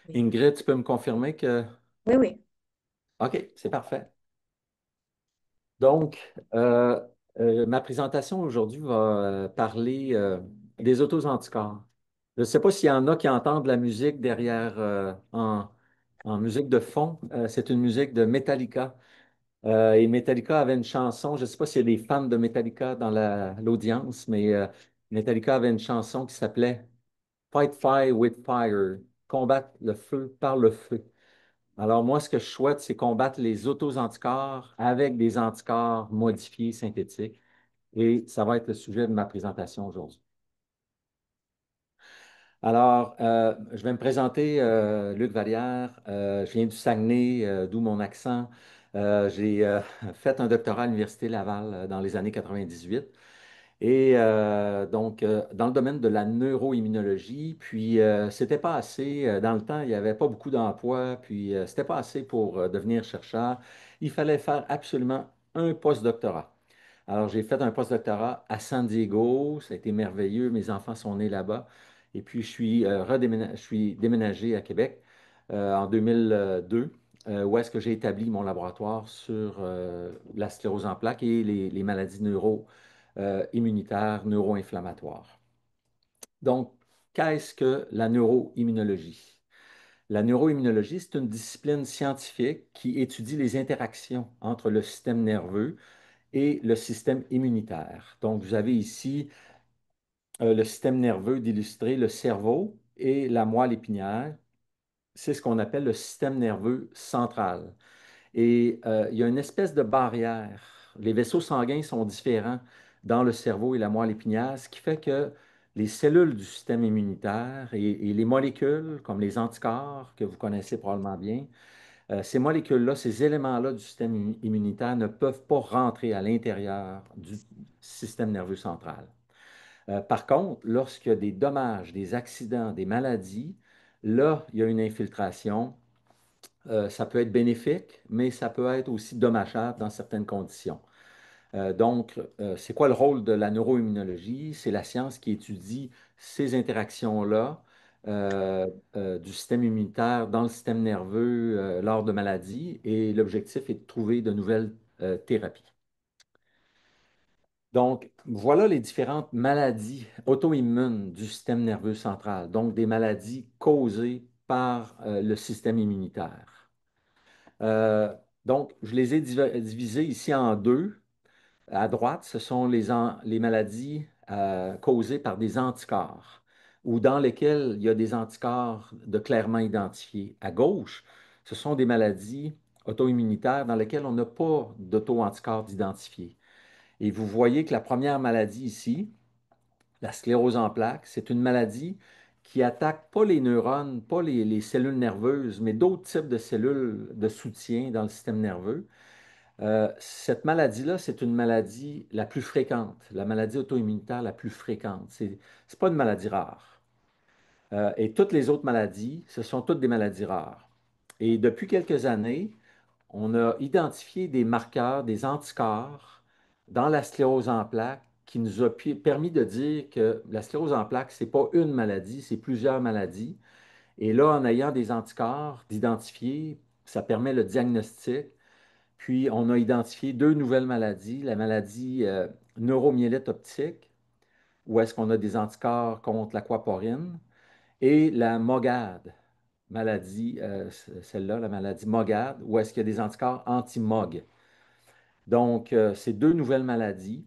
Oui, Ingrid, tu peux me confirmer que... oui, oui. OK, c'est parfait. Donc, ma présentation aujourd'hui va parler des autos anticorps. Je ne sais pas s'il y en a qui entendent la musique derrière en musique de fond. C'est une musique de Metallica. Et Metallica avait une chanson, je ne sais pas s'il y a des fans de Metallica dans l'audience, mais Metallica avait une chanson qui s'appelait Fight Fire with Fire, combattre le feu par le feu. Alors, moi, ce que je souhaite, c'est combattre les auto-anticorps avec des anticorps modifiés synthétiques. Et ça va être le sujet de ma présentation aujourd'hui. Alors, je vais me présenter, Luc Vallière. Je viens du Saguenay, d'où mon accent. J'ai fait un doctorat à l'Université Laval dans les années 98. Et donc, dans le domaine de la neuroimmunologie, puis c'était pas assez. Dans le temps, il n'y avait pas beaucoup d'emplois, puis c'était pas assez pour devenir chercheur. Il fallait faire absolument un postdoctorat. Alors, j'ai fait un postdoctorat à San Diego. Ça a été merveilleux. Mes enfants sont nés là-bas. Et puis, je suis déménagé à Québec en 2002, où est-ce que j'ai établi mon laboratoire sur la sclérose en plaques et les maladies immunitaires, neuro-inflammatoires. Donc, qu'est-ce que la neuroimmunologie? La neuroimmunologie, c'est une discipline scientifique qui étudie les interactions entre le système nerveux et le système immunitaire. Donc, vous avez ici le système nerveux d'illustrer le cerveau et la moelle épinière. C'est ce qu'on appelle le système nerveux central. Et il y a une espèce de barrière. Les vaisseaux sanguins sont différents dans le cerveau et la moelle épinière, ce qui fait que les cellules du système immunitaire et les molécules, comme les anticorps, que vous connaissez probablement bien, ces molécules-là, ces éléments-là du système immunitaire ne peuvent pas rentrer à l'intérieur du système nerveux central. Par contre, lorsqu'il y a des dommages, des accidents, des maladies, là, il y a une infiltration. Ça peut être bénéfique, mais ça peut être aussi dommageable dans certaines conditions. C'est quoi le rôle de la neuroimmunologie? C'est la science qui étudie ces interactions-là du système immunitaire dans le système nerveux lors de maladies et l'objectif est de trouver de nouvelles thérapies. Donc, voilà les différentes maladies auto-immunes du système nerveux central, donc des maladies causées par le système immunitaire. Euh, donc, je les ai divisées ici en deux. À droite, ce sont les maladies causées par des anticorps ou dans lesquelles il y a des anticorps de clairement identifiés. À gauche, ce sont des maladies auto-immunitaires dans lesquelles on n'a pas d'auto-anticorps d'identifiés. Et vous voyez que la première maladie ici, la sclérose en plaques, c'est une maladie qui attaque pas les neurones, pas les cellules nerveuses, mais d'autres types de cellules de soutien dans le système nerveux. Cette maladie-là, c'est une maladie la plus fréquente, la maladie auto-immunitaire la plus fréquente. C'est pas une maladie rare. Et toutes les autres maladies, ce sont toutes des maladies rares. Et depuis quelques années, on a identifié des marqueurs, des anticorps dans la sclérose en plaques qui nous a permis de dire que la sclérose en plaques, ce n'est pas une maladie, c'est plusieurs maladies. Et là, en ayant des anticorps, d'identifier, ça permet le diagnostic. Puis, on a identifié deux nouvelles maladies, la maladie neuromyélite optique, où est-ce qu'on a des anticorps contre l'aquaporine, et la MOGAD, maladie, celle-là, la maladie MOGAD, où est-ce qu'il y a des anticorps anti-MOG. Donc, c'est deux nouvelles maladies.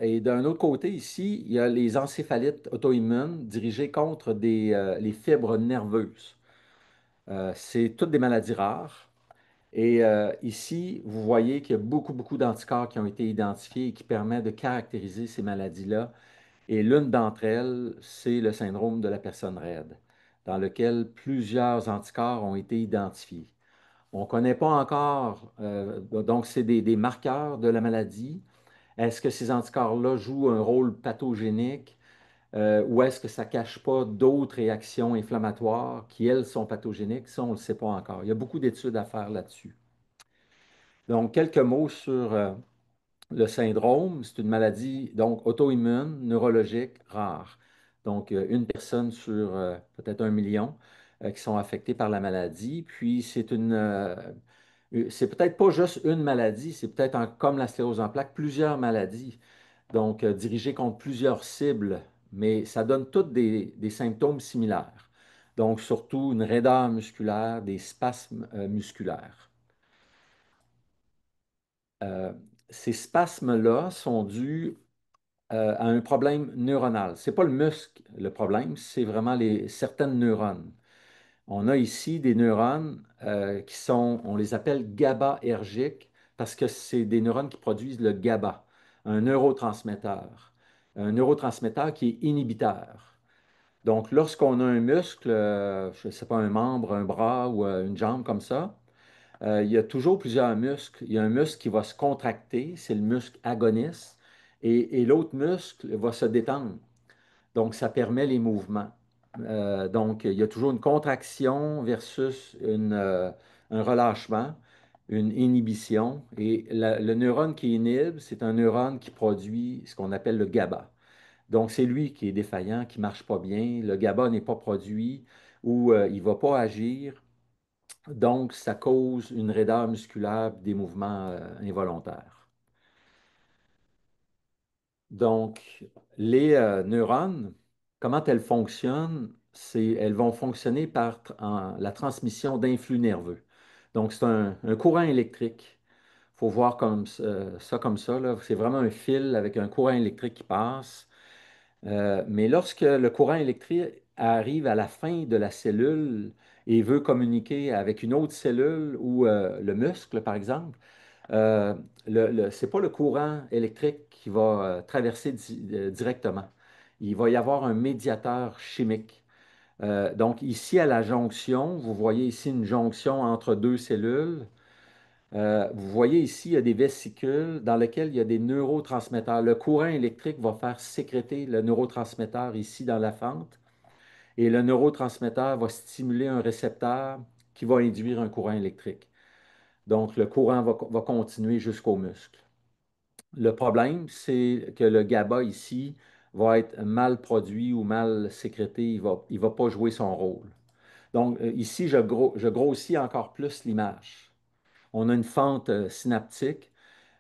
Et d'un autre côté, ici, il y a les encéphalites auto-immunes dirigées contre les fibres nerveuses. C'est toutes des maladies rares. Et ici, vous voyez qu'il y a beaucoup, beaucoup d'anticorps qui ont été identifiés et qui permettent de caractériser ces maladies-là. Et l'une d'entre elles, c'est le syndrome de la personne raide, dans lequel plusieurs anticorps ont été identifiés. On ne connaît pas encore, donc c'est des marqueurs de la maladie. Est-ce que ces anticorps-là jouent un rôle pathogénique ou est-ce que ça ne cache pas d'autres réactions inflammatoires qui, elles, sont pathogéniques? Ça, on ne le sait pas encore. Il y a beaucoup d'études à faire là-dessus. Donc, quelques mots sur le syndrome. C'est une maladie donc auto-immune, neurologique, rare. Donc, une personne sur peut-être 1 million. qui sont affectés par la maladie. Puis c'est peut-être pas juste une maladie, c'est peut-être comme la sclérose en plaques, plusieurs maladies, donc dirigées contre plusieurs cibles, mais ça donne toutes des symptômes similaires. Donc surtout une raideur musculaire, des spasmes musculaires. Euh, Ces spasmes-là sont dus à un problème neuronal. Ce n'est pas le muscle le problème, c'est vraiment certaines neurones. On a ici des neurones qui sont, on les appelle GABAergiques parce que c'est des neurones qui produisent le GABA, un neurotransmetteur. Un neurotransmetteur qui est inhibiteur. Donc, lorsqu'on a un muscle, je ne sais pas, un membre, un bras ou une jambe comme ça, il y a toujours plusieurs muscles. Il y a un muscle qui va se contracter, c'est le muscle agoniste, et l'autre muscle va se détendre. Donc, ça permet les mouvements. Donc, il y a toujours une contraction versus un relâchement, une inhibition. Et le neurone qui inhibe, c'est un neurone qui produit ce qu'on appelle le GABA. Donc, c'est lui qui est défaillant, qui ne marche pas bien. Le GABA n'est pas produit ou il ne va pas agir. Donc, ça cause une raideur musculaire, des mouvements involontaires. Donc, les neurones, comment elles fonctionnent? Elles vont fonctionner par la transmission d'influx nerveux. Donc, c'est un courant électrique. Il faut voir ça comme ça, là. C'est vraiment un fil avec un courant électrique qui passe. Mais lorsque le courant électrique arrive à la fin de la cellule et veut communiquer avec une autre cellule ou le muscle, par exemple, euh, ce n'est pas le courant électrique qui va traverser directement. Il va y avoir un médiateur chimique. Donc ici, à la jonction, vous voyez ici une jonction entre deux cellules. Vous voyez ici, il y a des vésicules dans lesquelles il y a des neurotransmetteurs. Le courant électrique va faire sécréter le neurotransmetteur ici dans la fente et le neurotransmetteur va stimuler un récepteur qui va induire un courant électrique. Donc, le courant va continuer jusqu'au muscle. Le problème, c'est que le GABA ici va être mal produit ou mal sécrété. Il va pas jouer son rôle. Donc, ici, je grossis encore plus l'image. On a une fente synaptique.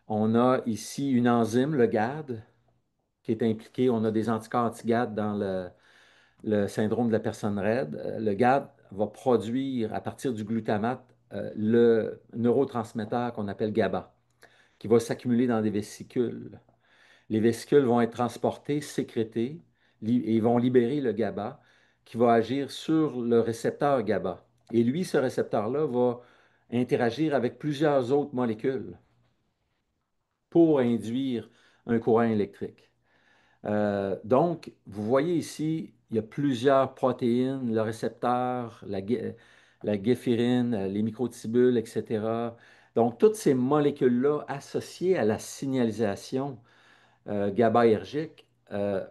On a ici une enzyme, le GAD, qui est impliquée. On a des anticorps anti-GAD dans le syndrome de la personne raide. Le GAD va produire, à partir du glutamate, le neurotransmetteur qu'on appelle GABA, qui va s'accumuler dans des vésicules. Les vésicules vont être transportées, sécrétées, et vont libérer le GABA, qui va agir sur le récepteur GABA. Et lui, ce récepteur-là, va interagir avec plusieurs autres molécules pour induire un courant électrique. Donc, vous voyez ici, il y a plusieurs protéines, le récepteur, la guéphrine, les microtubules, etc. Donc, toutes ces molécules-là associées à la signalisation GABAergiques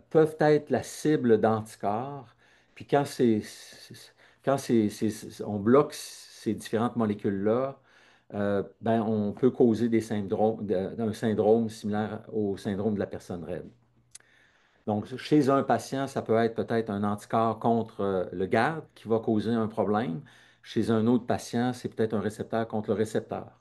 peuvent être la cible d'anticorps. Puis on bloque ces différentes molécules-là, ben, on peut causer un syndrome similaire au syndrome de la personne raide. Donc, chez un patient, ça peut être peut-être un anticorps contre le GAD qui va causer un problème. Chez un autre patient, c'est peut-être un récepteur contre le récepteur.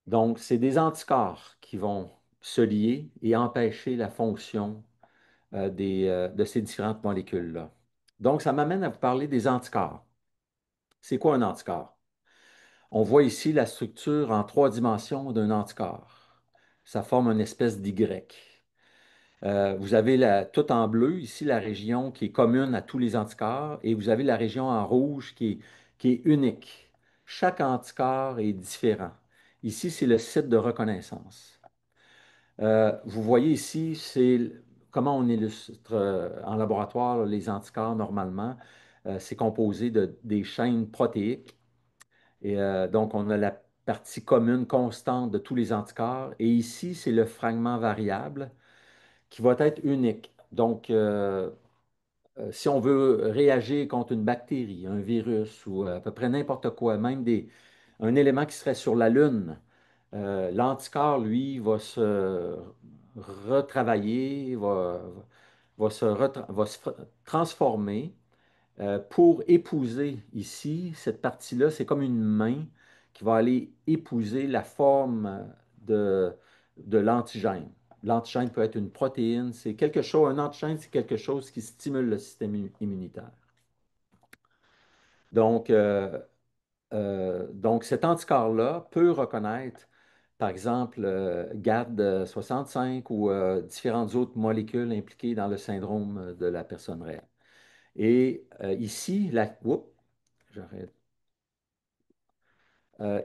Donc, c'est des anticorps qui vont se lier et empêcher la fonction de ces différentes molécules-là. Donc, ça m'amène à vous parler des anticorps. C'est quoi un anticorps? On voit ici la structure en trois dimensions d'un anticorps. Ça forme une espèce d'Y. Vous avez tout en bleu, ici, la région qui est commune à tous les anticorps, et vous avez la région en rouge qui est unique. Chaque anticorps est différent. Ici, c'est le site de reconnaissance. Vous voyez ici, c'est comment on illustre en laboratoire les anticorps normalement. C'est composé des chaînes protéiques. Et donc, on a la partie commune constante de tous les anticorps. Et ici, c'est le fragment variable qui va être unique. Donc, si on veut réagir contre une bactérie, un virus ou à peu près n'importe quoi, même un élément qui serait sur la Lune, l'anticorps, lui, va se retravailler, va se transformer pour épouser ici, cette partie-là, c'est comme une main qui va aller épouser la forme de, de l'antigène. L'antigène peut être une protéine, c'est quelque chose, un antigène, c'est quelque chose qui stimule le système immunitaire. Donc, donc cet anticorps-là peut reconnaître, par exemple, GAD65 ou différentes autres molécules impliquées dans le syndrome de la personne réelle. Et ici, oups, j'arrête.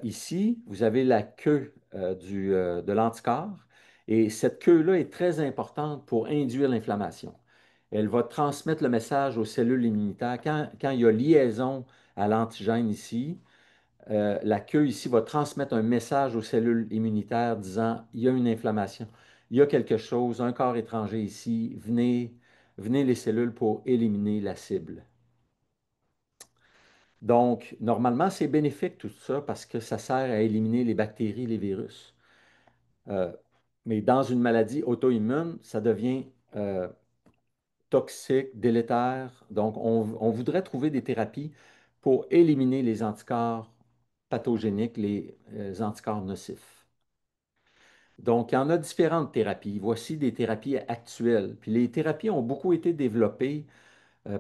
Ici, vous avez la queue de l'anticorps et cette queue-là est très importante pour induire l'inflammation. Elle va transmettre le message aux cellules immunitaires. Quand il y a liaison à l'antigène ici, la queue ici va transmettre un message aux cellules immunitaires disant il y a une inflammation, il y a quelque chose, un corps étranger ici, venez les cellules pour éliminer la cible. Donc, normalement, c'est bénéfique tout ça parce que ça sert à éliminer les bactéries, les virus. Euh, mais dans une maladie auto-immune, ça devient toxique, délétère. Donc, on voudrait trouver des thérapies pour éliminer les anticorps pathogéniques, les anticorps nocifs. Donc, il y en a différentes thérapies. Voici des thérapies actuelles. Puis les thérapies ont beaucoup été développées,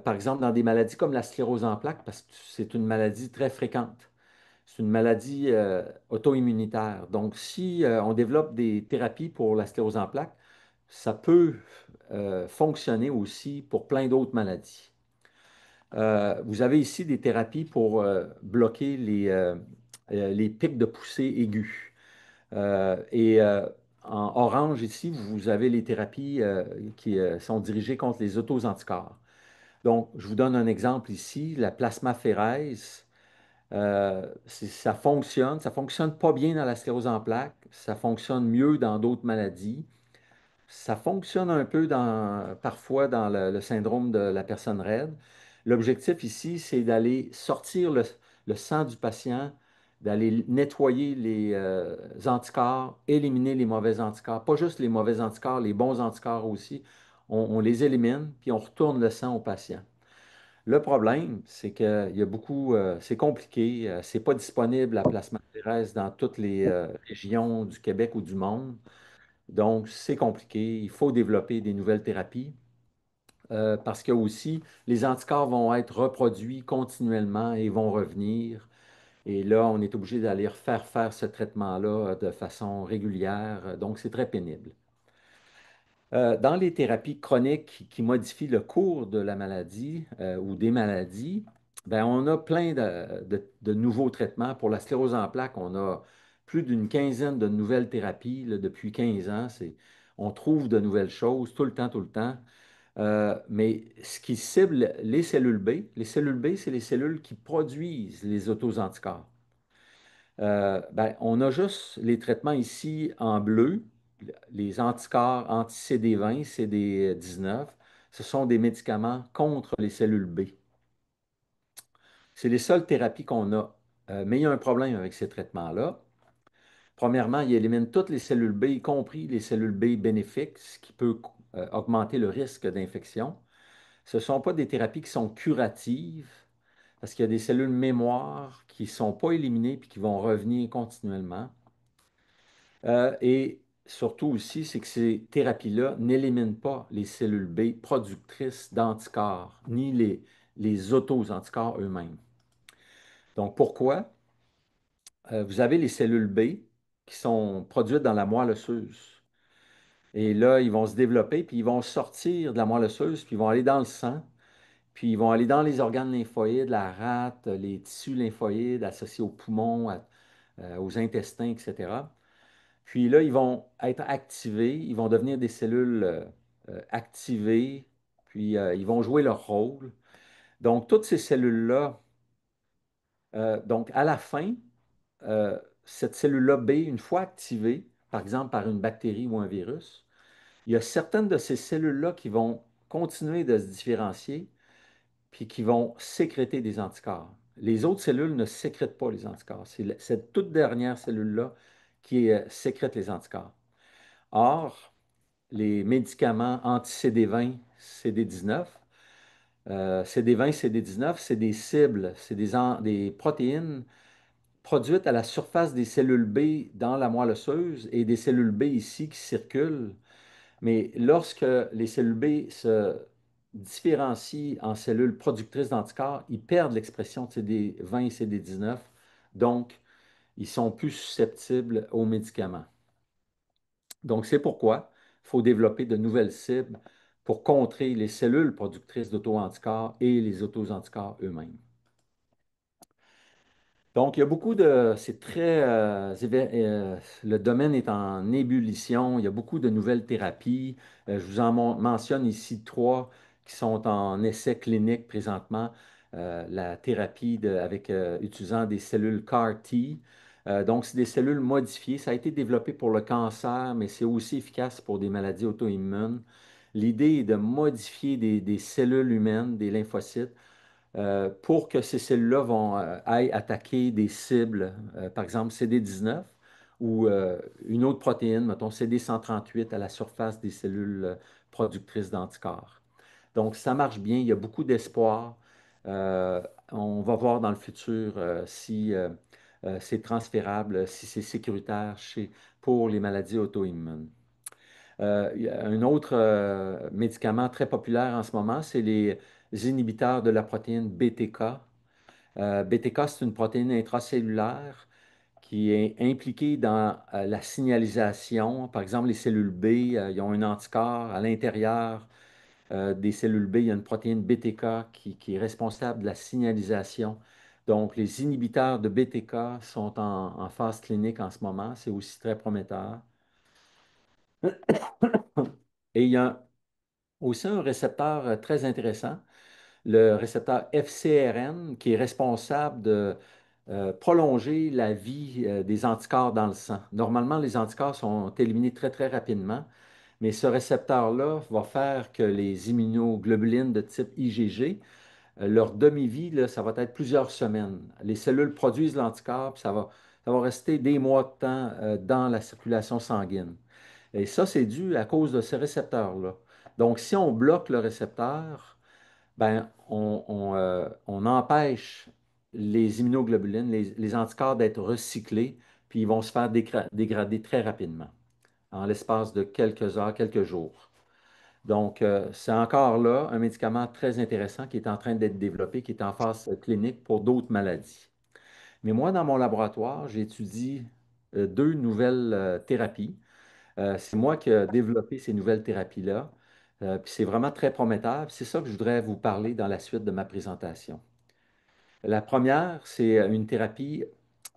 par exemple, dans des maladies comme la sclérose en plaques, parce que c'est une maladie très fréquente. C'est une maladie auto-immunitaire. Donc, si on développe des thérapies pour la sclérose en plaques, ça peut fonctionner aussi pour plein d'autres maladies. Vous avez ici des thérapies pour bloquer les pics de poussée aigus. Et en orange ici, vous avez les thérapies qui sont dirigées contre les autoanticorps. Donc, je vous donne un exemple ici, la plasmaphéreuse. Ça fonctionne pas bien dans la sclérose en plaques, ça fonctionne mieux dans d'autres maladies. Ça fonctionne un peu parfois dans le syndrome de la personne raide. L'objectif ici, c'est d'aller sortir le sang du patient, d'aller nettoyer les anticorps, éliminer les mauvais anticorps. Pas juste les mauvais anticorps, les bons anticorps aussi. On les élimine, puis on retourne le sang au patient. Le problème, c'est qu'il y a beaucoup, c'est compliqué, c'est pas disponible la plasmaphéreuse dans toutes les régions du Québec ou du monde. Donc, c'est compliqué. Il faut développer des nouvelles thérapies parce que aussi, les anticorps vont être reproduits continuellement et vont revenir. Et là, on est obligé d'aller refaire faire ce traitement-là de façon régulière. Donc, c'est très pénible. Dans les thérapies chroniques qui modifient le cours de la maladie ou des maladies, ben, on a plein de nouveaux traitements. Pour la sclérose en plaques, on a plus d'une quinzaine de nouvelles thérapies là, depuis 15 ans. On trouve de nouvelles choses tout le temps, tout le temps. Mais ce qui cible les cellules B, c'est les cellules qui produisent les autoanticorps. Ben, on a juste les traitements ici en bleu, les anticorps anti-CD20, CD19. Ce sont des médicaments contre les cellules B. C'est les seules thérapies qu'on a. Mais il y a un problème avec ces traitements-là. Premièrement, ils éliminent toutes les cellules B, y compris les cellules B bénéfiques, ce qui peut augmenter le risque d'infection. Ce ne sont pas des thérapies qui sont curatives, parce qu'il y a des cellules mémoire qui ne sont pas éliminées et qui vont revenir continuellement. Et surtout aussi, c'est que ces thérapies-là n'éliminent pas les cellules B productrices d'anticorps, ni les auto-anticorps eux-mêmes. Donc, pourquoi? Vous avez les cellules B qui sont produites dans la moelle osseuse. Et là, ils vont se développer, puis ils vont sortir de la moelle osseuse, puis ils vont aller dans le sang, puis ils vont aller dans les organes lymphoïdes, la rate, les tissus lymphoïdes associés aux poumons, aux intestins, etc. Puis là, ils vont être activés, ils vont devenir des cellules activées, puis ils vont jouer leur rôle. Donc, toutes ces cellules-là, donc à la fin, cette cellule-là B, une fois activée, par exemple par une bactérie ou un virus, il y a certaines de ces cellules-là qui vont continuer de se différencier, puis qui vont sécréter des anticorps. Les autres cellules ne sécrètent pas les anticorps. C'est cette toute dernière cellule-là qui sécrète les anticorps. Or, les médicaments anti-CD20, CD19, CD20, CD19, c'est des cibles, c'est des protéines produites à la surface des cellules B dans la moelle osseuse et des cellules B ici qui circulent. Mais lorsque les cellules B se différencient en cellules productrices d'anticorps, ils perdent l'expression de CD20 et CD19. Donc, ils sont plus susceptibles aux médicaments. Donc, c'est pourquoi il faut développer de nouvelles cibles pour contrer les cellules productrices d'auto-anticorps et les auto-anticorps eux-mêmes. Donc, il y a beaucoup de... C'est très... le domaine est en ébullition. Il y a beaucoup de nouvelles thérapies. Je vous en mentionne ici trois qui sont en essai clinique présentement. La thérapie utilisant des cellules CAR-T. Donc, c'est des cellules modifiées. Ça a été développé pour le cancer, mais c'est aussi efficace pour des maladies auto-immunes. L'idée est de modifier des cellules humaines, des lymphocytes, pour que ces cellules-là aillent attaquer des cibles, par exemple CD19 ou une autre protéine, mettons CD138 à la surface des cellules productrices d'anticorps. Donc, ça marche bien, il y a beaucoup d'espoir. Euh, on va voir dans le futur si c'est transférable, si c'est sécuritaire pour les maladies auto-immunes. Il y a un autre médicament très populaire en ce moment, c'est les inhibiteurs de la protéine BTK. BTK, c'est une protéine intracellulaire qui est impliquée dans la signalisation. Par exemple, les cellules B, ils ont un anticorps à l'intérieur des cellules B. Il y a une protéine BTK qui est responsable de la signalisation. Donc, les inhibiteurs de BTK sont en phase clinique en ce moment. C'est aussi très prometteur. Et il y a aussi un récepteur très intéressant, le récepteur FcRn, qui est responsable de prolonger la vie des anticorps dans le sang. Normalement, les anticorps sont éliminés très, très rapidement, mais ce récepteur-là va faire que les immunoglobulines de type IgG, leur demi-vie, là, ça va être plusieurs semaines. Les cellules produisent l'anticorps, puis ça va rester des mois de temps dans la circulation sanguine. Et ça, c'est dû à cause de ces récepteurs-là. Donc, si on bloque le récepteur, ben, on empêche les immunoglobulines, les anticorps d'être recyclés, puis ils vont se faire dégrader très rapidement, en l'espace de quelques heures, quelques jours. Donc, c'est encore là un médicament très intéressant qui est en train d'être développé, qui est en phase clinique pour d'autres maladies. Mais moi, dans mon laboratoire, j'étudie deux nouvelles thérapies. C'est moi qui ai développé ces nouvelles thérapies-là. Puis c'est vraiment très prometteur. Puis c'est ça que je voudrais vous parler dans la suite de ma présentation. La première, c'est une thérapie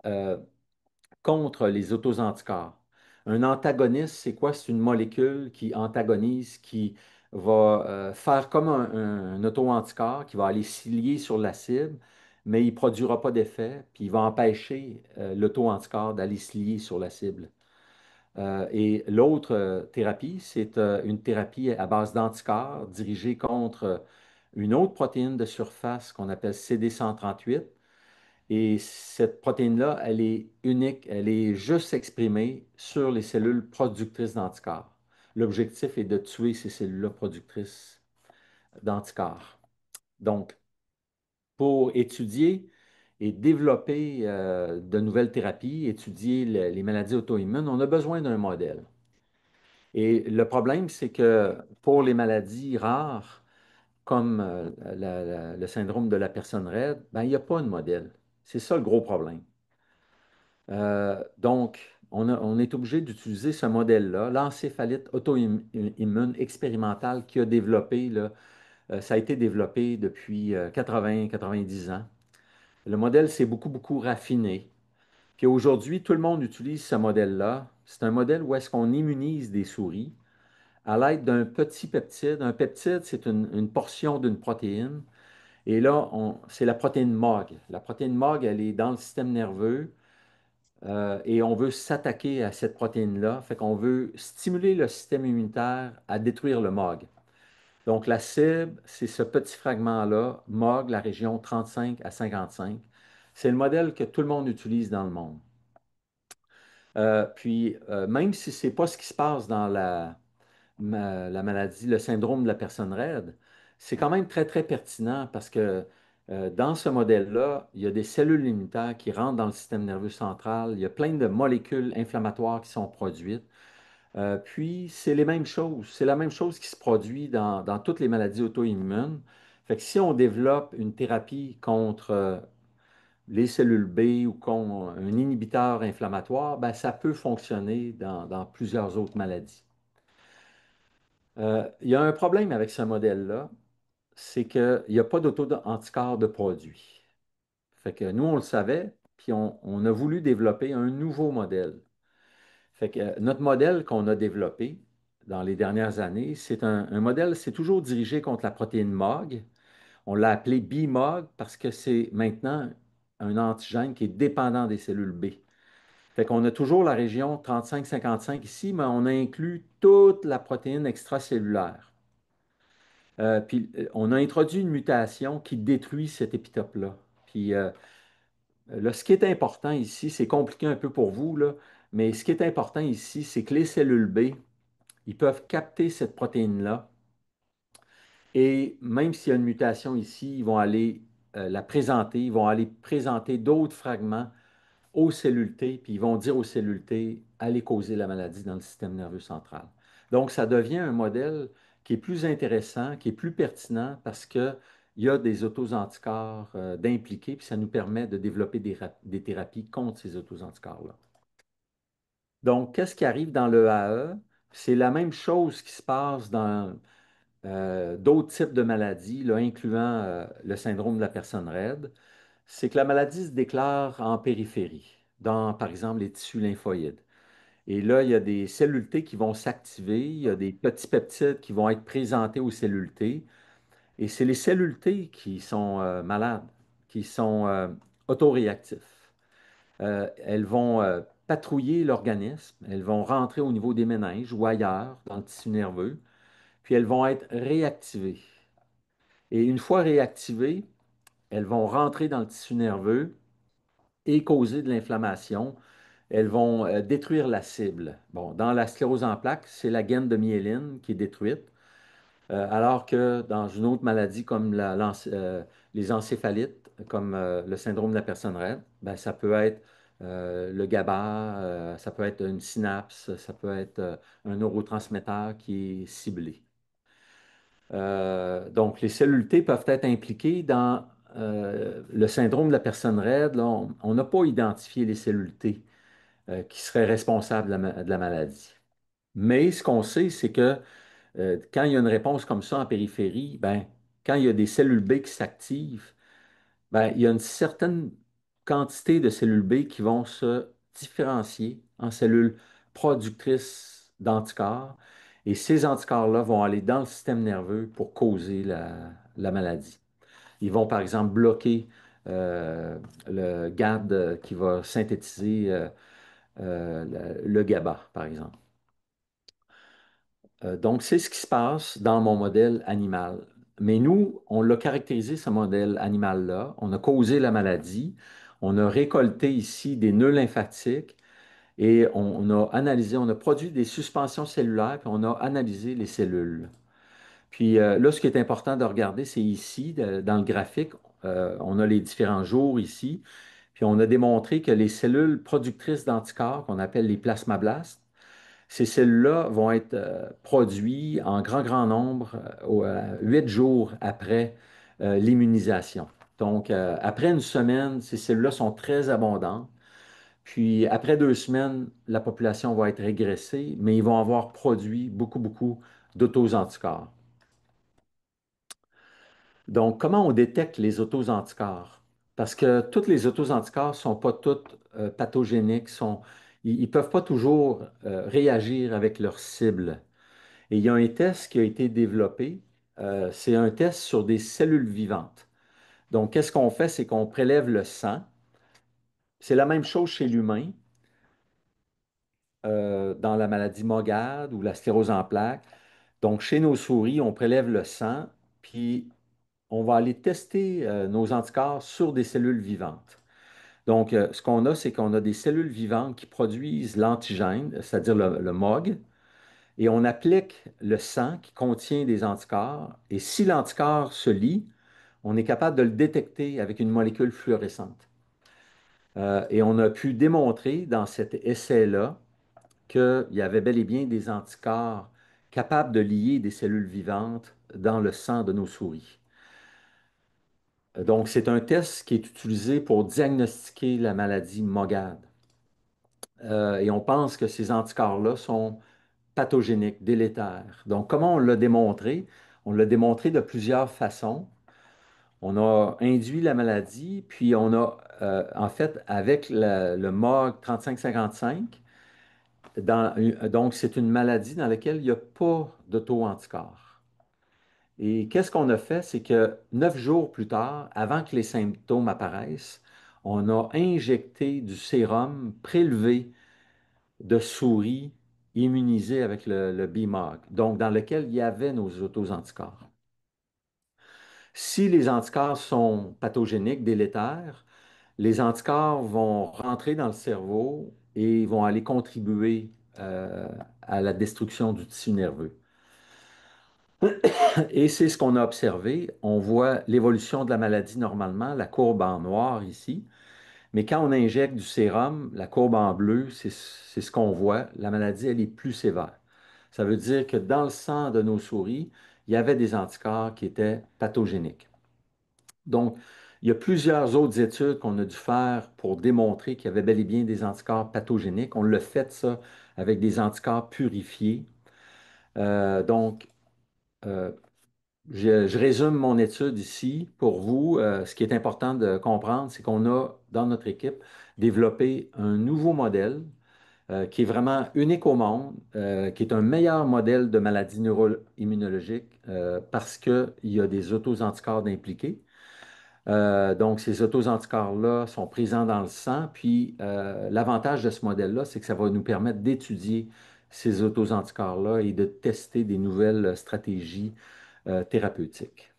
euh, contre les autoanticorps. Un antagoniste, c'est quoi? C'est une molécule qui antagonise, qui va faire comme un auto-anticorps, qui va aller s'y lier sur la cible, mais il ne produira pas d'effet, puis il va empêcher l'auto-anticorps d'aller se lier sur la cible. Et l'autre thérapie, c'est une thérapie à base d'anticorps dirigée contre une autre protéine de surface qu'on appelle CD138. Et cette protéine-là, elle est unique, elle est juste exprimée sur les cellules productrices d'anticorps. L'objectif est de tuer ces cellules-là productrices d'anticorps. Donc, pour étudier et développer de nouvelles thérapies, étudier les maladies auto-immunes, on a besoin d'un modèle. Et le problème, c'est que pour les maladies rares, comme le syndrome de la personne raide, ben, il n'y a pas de modèle. C'est ça le gros problème. Donc, on est obligé d'utiliser ce modèle-là, l'encéphalite auto-immune expérimentale qui a développé, là, ça a été développé depuis 80-90 ans. Le modèle s'est beaucoup, beaucoup raffiné. Puis aujourd'hui, tout le monde utilise ce modèle-là. C'est un modèle où est-ce qu'on immunise des souris à l'aide d'un petit peptide. Un peptide, c'est une portion d'une protéine. Et là, c'est la protéine MOG. La protéine MOG, elle est dans le système nerveux et on veut s'attaquer à cette protéine-là. Fait qu'on veut stimuler le système immunitaire à détruire le MOG. Donc, la cible, c'est ce petit fragment-là, MOG, la région 35 à 55. C'est le modèle que tout le monde utilise dans le monde. Même si ce n'est pas ce qui se passe dans la maladie, le syndrome de la personne raide, c'est quand même très, très pertinent parce que dans ce modèle-là, il y a des cellules immunitaires qui rentrent dans le système nerveux central. Il y a plein de molécules inflammatoires qui sont produites. Puis, c'est les mêmes choses. C'est la même chose qui se produit dans toutes les maladies auto-immunes. Fait que si on développe une thérapie contre les cellules B ou contre un inhibiteur inflammatoire, ben, ça peut fonctionner dans plusieurs autres maladies. Il y a un problème avec ce modèle-là, c'est qu'il n'y a pas d'auto-anticorps de produit. Fait que nous, on le savait, puis on a voulu développer un nouveau modèle. Fait que notre modèle qu'on a développé dans les dernières années, c'est un modèle, c'est toujours dirigé contre la protéine MOG. On l'a appelé BMOG parce que c'est maintenant un antigène qui est dépendant des cellules B. Fait qu'on a toujours la région 35-55 ici, mais on a inclus toute la protéine extracellulaire. Puis on a introduit une mutation qui détruit cet épitope-là. Puis là, ce qui est important ici, c'est compliqué un peu pour vous, là, mais ce qui est important ici, c'est que les cellules B, ils peuvent capter cette protéine-là. Et même s'il y a une mutation ici, ils vont aller la présenter, ils vont aller présenter d'autres fragments aux cellules T, puis ils vont dire aux cellules T, allez causer la maladie dans le système nerveux central. Donc, ça devient un modèle qui est plus intéressant, qui est plus pertinent parce qu'il y a des autoanticorps d'impliqués, puis ça nous permet de développer des thérapies contre ces autoanticorps-là. Donc, qu'est-ce qui arrive dans le AE? C'est la même chose qui se passe dans d'autres types de maladies, là, incluant le syndrome de la personne raide. C'est que la maladie se déclare en périphérie, dans, par exemple, les tissus lymphoïdes. Et là, il y a des cellules T qui vont s'activer, il y a des petits peptides qui vont être présentés aux cellules T. Et c'est les cellules T qui sont malades, qui sont autoréactifs. Elles vont patrouiller l'organisme, elles vont rentrer au niveau des méninges ou ailleurs dans le tissu nerveux, puis elles vont être réactivées. Et une fois réactivées, elles vont rentrer dans le tissu nerveux et causer de l'inflammation. Elles vont détruire la cible. Bon, dans la sclérose en plaques, c'est la gaine de myéline qui est détruite, alors que dans une autre maladie comme les encéphalites, comme le syndrome de la personne raide, ben, ça peut être le GABA, ça peut être une synapse, ça peut être un neurotransmetteur qui est ciblé. Donc, les cellules T peuvent être impliquées dans le syndrome de la personne raide. Là, on n'a pas identifié les cellules T qui seraient responsables de la maladie. Mais ce qu'on sait, c'est que quand il y a une réponse comme ça en périphérie, ben, quand il y a des cellules B qui s'activent, ben, il y a une certaine quantité de cellules B qui vont se différencier en cellules productrices d'anticorps. Et ces anticorps-là vont aller dans le système nerveux pour causer la maladie. Ils vont, par exemple, bloquer le GAD qui va synthétiser le GABA, par exemple. Donc, c'est ce qui se passe dans mon modèle animal. Mais nous, on l'a caractérisé, ce modèle animal-là. On a causé la maladie. On a récolté ici des nœuds lymphatiques et on a analysé, on a produit des suspensions cellulaires, puis on a analysé les cellules. Puis là, ce qui est important de regarder, c'est ici, dans le graphique, on a les différents jours ici. Puis on a démontré que les cellules productrices d'anticorps, qu'on appelle les plasmablastes, ces cellules-là vont être produites en grand, grand nombre 8 jours après l'immunisation. Donc, après une semaine, ces cellules-là sont très abondantes. Puis, après 2 semaines, la population va être régressée, mais ils vont avoir produit beaucoup, beaucoup d'auto-anticorps. Donc, comment on détecte les auto-anticorps? Parce que toutes les auto-anticorps ne sont pas toutes pathogéniques, ils ne peuvent pas toujours réagir avec leur cible. Et il y a un test qui a été développé. C'est un test sur des cellules vivantes. Donc, qu'est-ce qu'on fait? C'est qu'on prélève le sang. C'est la même chose chez l'humain, dans la maladie MOGAD ou la sclérose en plaques. Donc, chez nos souris, on prélève le sang, puis on va aller tester nos anticorps sur des cellules vivantes. Donc, ce qu'on a, c'est qu'on a des cellules vivantes qui produisent l'antigène, c'est-à-dire le MOG. et on applique le sang qui contient des anticorps. Et si l'anticorps se lie, on est capable de le détecter avec une molécule fluorescente. Et on a pu démontrer dans cet essai-là qu'il y avait bel et bien des anticorps capables de lier des cellules vivantes dans le sang de nos souris. Donc, c'est un test qui est utilisé pour diagnostiquer la maladie MOGAD. Et on pense que ces anticorps-là sont pathogéniques, délétères. Donc, comment on l'a démontré? On l'a démontré de plusieurs façons. On a induit la maladie, puis on a, en fait, avec le MOG 3555, donc c'est une maladie dans laquelle il n'y a pas d'auto-anticorps. Et qu'est-ce qu'on a fait? C'est que 9 jours plus tard, avant que les symptômes apparaissent, on a injecté du sérum prélevé de souris immunisées avec le BMOG, donc dans lequel il y avait nos auto-anticorps. Si les anticorps sont pathogéniques, délétères, les anticorps vont rentrer dans le cerveau et vont aller contribuer à la destruction du tissu nerveux. Et c'est ce qu'on a observé. On voit l'évolution de la maladie normalement, la courbe en noir ici. Mais quand on injecte du sérum, la courbe en bleu, c'est ce qu'on voit. La maladie, elle est plus sévère. Ça veut dire que dans le sang de nos souris, il y avait des anticorps qui étaient pathogéniques. Donc, il y a plusieurs autres études qu'on a dû faire pour démontrer qu'il y avait bel et bien des anticorps pathogéniques. On l'a fait ça avec des anticorps purifiés. Donc, euh, je résume mon étude ici pour vous. Ce qui est important de comprendre, c'est qu'on a, dans notre équipe, développé un nouveau modèle qui est vraiment unique au monde, qui est un meilleur modèle de maladie neuro-immunologique parce qu'il y a des auto-anticorps impliqués. Donc, ces auto-anticorps-là sont présents dans le sang. Puis, l'avantage de ce modèle-là, c'est que ça va nous permettre d'étudier ces auto-anticorps-là et de tester des nouvelles stratégies thérapeutiques.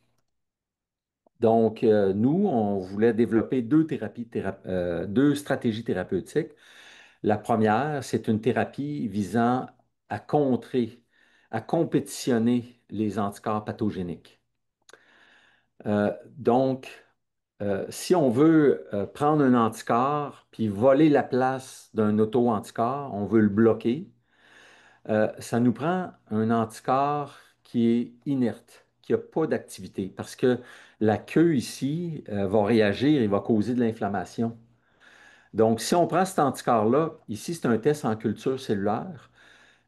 Donc, nous, on voulait développer deux stratégies thérapeutiques. La première, c'est une thérapie visant à contrer, à compétitionner les anticorps pathogéniques. Donc, si on veut prendre un anticorps puis voler la place d'un auto-anticorps, on veut le bloquer, ça nous prend un anticorps qui est inerte, qui n'a pas d'activité, parce que la queue ici va réagir et va causer de l'inflammation. Donc, si on prend cet anticorps-là, ici, c'est un test en culture cellulaire,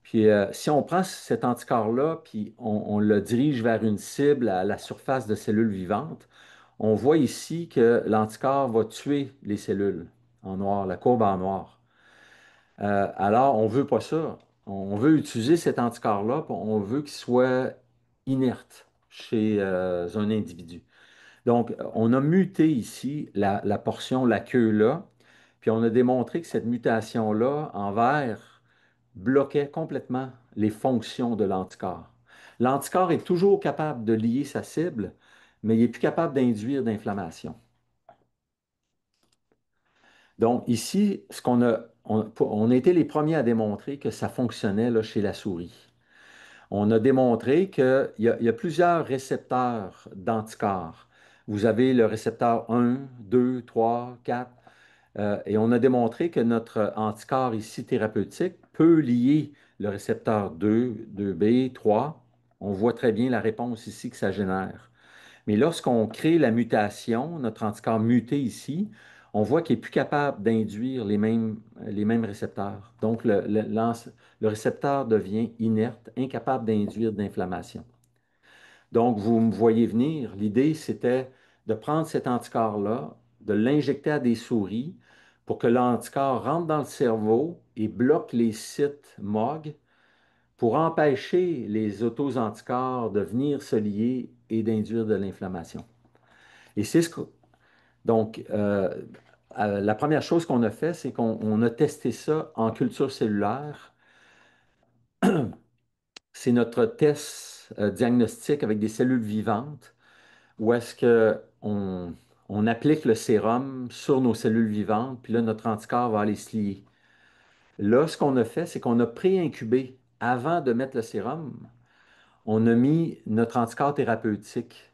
puis si on prend cet anticorps-là, puis on le dirige vers une cible à la surface de cellules vivantes, on voit ici que l'anticorps va tuer les cellules en noir, la courbe en noir. Alors, on ne veut pas ça. On veut utiliser cet anticorps-là, puis on veut qu'il soit inerte chez un individu. Donc, on a muté ici la portion, la queue là, puis on a démontré que cette mutation-là, en vert, bloquait complètement les fonctions de l'anticorps. L'anticorps est toujours capable de lier sa cible, mais il n'est plus capable d'induire d'inflammation. Donc, ici, on a été les premiers à démontrer que ça fonctionnait là, chez la souris. On a démontré qu'il y a plusieurs récepteurs d'anticorps. Vous avez le récepteur 1, 2, 3, 4, et on a démontré que notre anticorps ici thérapeutique peut lier le récepteur 2, 2B, 3. On voit très bien la réponse ici que ça génère. Mais lorsqu'on crée la mutation, notre anticorps muté ici, on voit qu'il n'est plus capable d'induire les mêmes récepteurs. Donc, le récepteur devient inerte, incapable d'induire d'inflammation. Donc, vous me voyez venir, l'idée, c'était de prendre cet anticorps-là, de l'injecter à des souris pour que l'anticorps rentre dans le cerveau et bloque les sites MOG pour empêcher les auto-anticorps de venir se lier et d'induire de l'inflammation. Et c'est ce que... Donc, la première chose qu'on a fait, c'est qu'on a testé ça en culture cellulaire. C'est notre test diagnostic avec des cellules vivantes où est-ce on applique le sérum sur nos cellules vivantes, puis là, notre anticorps va aller se lier. Là, ce qu'on a fait, c'est qu'on a pré-incubé avant de mettre le sérum, on a mis notre anticorps thérapeutique.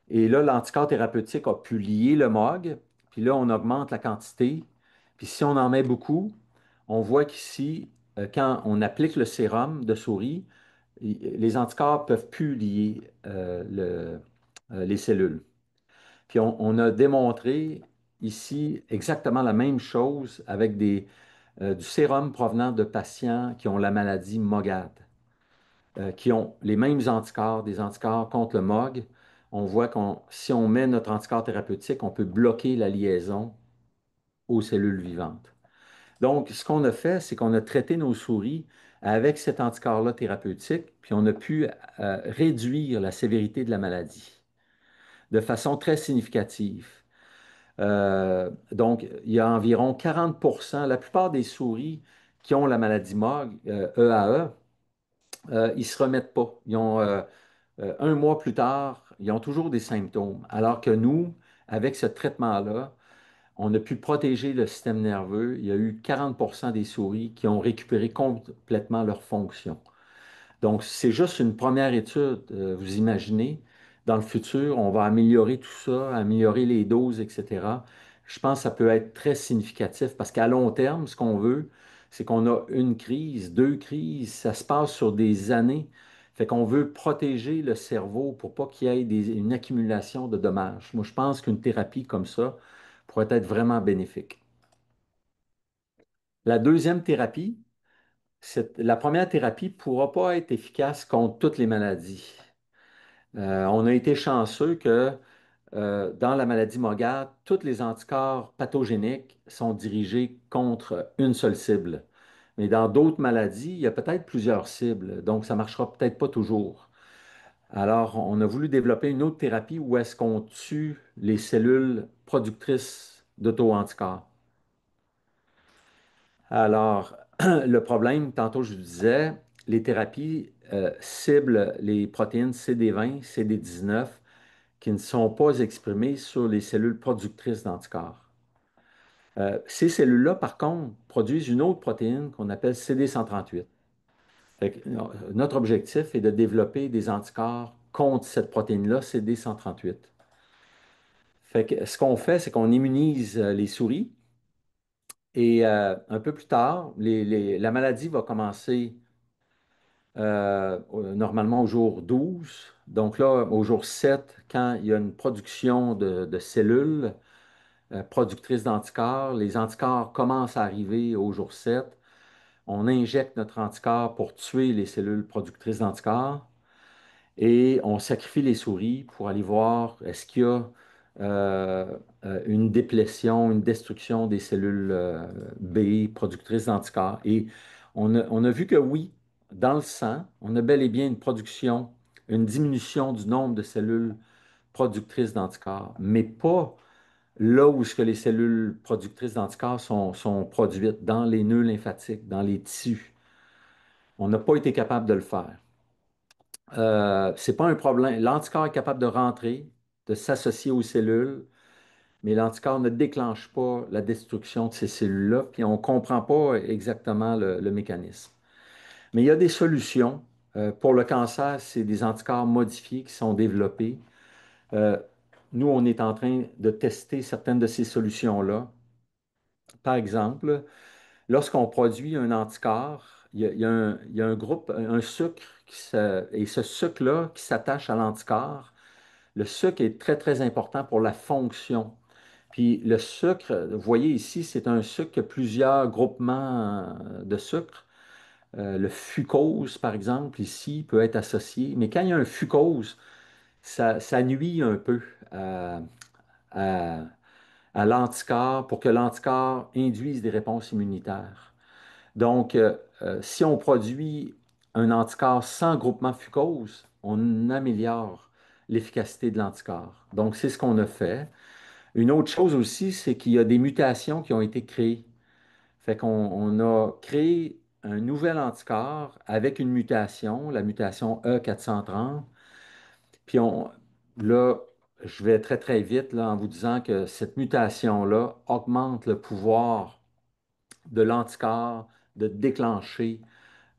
Et là, l'anticorps thérapeutique a pu lier le MOG, puis là, on augmente la quantité. Puis si on en met beaucoup, on voit qu'ici, quand on applique le sérum de souris, les anticorps ne peuvent plus lier les cellules. Puis on a démontré ici exactement la même chose avec du sérum provenant de patients qui ont la maladie MOGAD, qui ont les mêmes anticorps, des anticorps contre le MOG. On voit si on met notre anticorps thérapeutique, on peut bloquer la liaison aux cellules vivantes. Donc, ce qu'on a fait, c'est qu'on a traité nos souris avec cet anticorps-là thérapeutique, puis on a pu réduire la sévérité de la maladie de façon très significative. Donc, il y a environ 40%, la plupart des souris qui ont la maladie MOG, EAE, ils ne se remettent pas. Ils ont, un mois plus tard, ils ont toujours des symptômes. Alors que nous, avec ce traitement-là, on a pu protéger le système nerveux. Il y a eu 40% des souris qui ont récupéré complètement leur fonction. Donc, c'est juste une première étude. Vous imaginez, dans le futur, on va améliorer tout ça, améliorer les doses, etc. Je pense que ça peut être très significatif parce qu'à long terme, ce qu'on veut, c'est qu'on a une crise, deux crises, ça se passe sur des années. Fait qu'on veut protéger le cerveau pour pas qu'il y ait une accumulation de dommages. Moi, je pense qu'une thérapie comme ça pourrait être vraiment bénéfique. La deuxième thérapie, la première thérapie ne pourra pas être efficace contre toutes les maladies. On a été chanceux que dans la maladie MOGAD, tous les anticorps pathogéniques sont dirigés contre une seule cible. Mais dans d'autres maladies, il y a peut-être plusieurs cibles, donc ça ne marchera peut-être pas toujours. Alors, on a voulu développer une autre thérapie où est-ce qu'on tue les cellules productrices d'auto-anticorps. Alors, le problème, tantôt je vous disais, les thérapies ciblent les protéines CD20, CD19 qui ne sont pas exprimées sur les cellules productrices d'anticorps. Ces cellules-là, par contre, produisent une autre protéine qu'on appelle CD138. Fait que, notre objectif est de développer des anticorps contre cette protéine-là, CD138. Fait que, ce qu'on fait, c'est qu'on immunise les souris et un peu plus tard, la maladie va commencer normalement au jour 12. Donc là, au jour 7, quand il y a une production de cellules productrices d'anticorps, les anticorps commencent à arriver au jour 7. On injecte notre anticorps pour tuer les cellules productrices d'anticorps et on sacrifie les souris pour aller voir est-ce qu'il y a une déplétion, une destruction des cellules B productrices d'anticorps. Et on a vu que oui, dans le sang, on a bel et bien une production, une diminution du nombre de cellules productrices d'anticorps, mais pas là où ce que les cellules productrices d'anticorps sont produites, dans les nœuds lymphatiques, dans les tissus. On n'a pas été capable de le faire. C'est pas un problème. L'anticorps est capable de rentrer, de s'associer aux cellules, mais l'anticorps ne déclenche pas la destruction de ces cellules-là, puis on ne comprend pas exactement le mécanisme. Mais il y a des solutions. Pour le cancer, c'est des anticorps modifiés qui sont développés. Euh, Nous, on est en train de tester certaines de ces solutions-là. Par exemple, lorsqu'on produit un anticorps, il y a un groupe, un sucre, et ce sucre-là qui s'attache à l'anticorps, le sucre est très, très important pour la fonction. Puis le sucre, vous voyez ici, c'est un sucre qui a plusieurs groupements de sucre. Le fucose, par exemple, ici, peut être associé. Mais quand il y a un fucose, ça nuit un peu à, à l'anticorps pour que l'anticorps induise des réponses immunitaires. Donc, si on produit un anticorps sans groupement fucose, on améliore l'efficacité de l'anticorps. Donc, c'est ce qu'on a fait. Une autre chose aussi, c'est qu'il y a des mutations qui ont été créées. Fait qu'on a créé un nouvel anticorps avec une mutation, la mutation E430. Puis là, je vais très très vite là, en vous disant que cette mutation-là augmente le pouvoir de l'anticorps de déclencher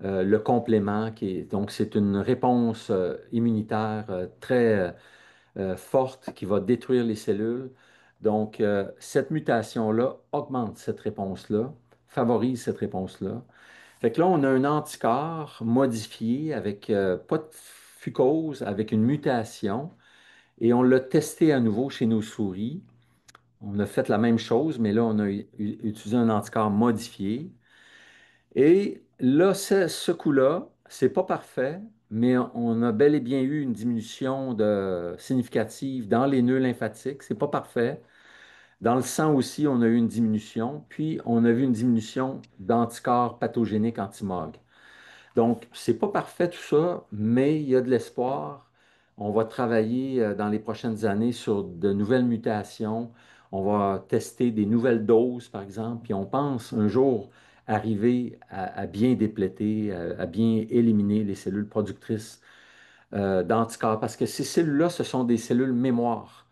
le complément, donc c'est une réponse immunitaire très forte qui va détruire les cellules. Donc, cette mutation-là augmente cette réponse-là, favorise cette réponse-là. Fait que là, on a un anticorps modifié avec pas de fucose, avec une mutation, et on l'a testé à nouveau chez nos souris. On a fait la même chose, mais là, on a utilisé un anticorps modifié. Et là, ce coup-là, c'est pas parfait, mais on a bel et bien eu une diminution significative dans les nœuds lymphatiques. C'est pas parfait. Dans le sang aussi, on a eu une diminution. Puis, on a vu une diminution d'anticorps pathogéniques anti-MOG. Donc, c'est pas parfait tout ça, mais il y a de l'espoir. On va travailler dans les prochaines années sur de nouvelles mutations. On va tester des nouvelles doses, par exemple, puis on pense un jour arriver à bien dépléter, à bien éliminer les cellules productrices d'anticorps, parce que ces cellules-là, ce sont des cellules mémoire.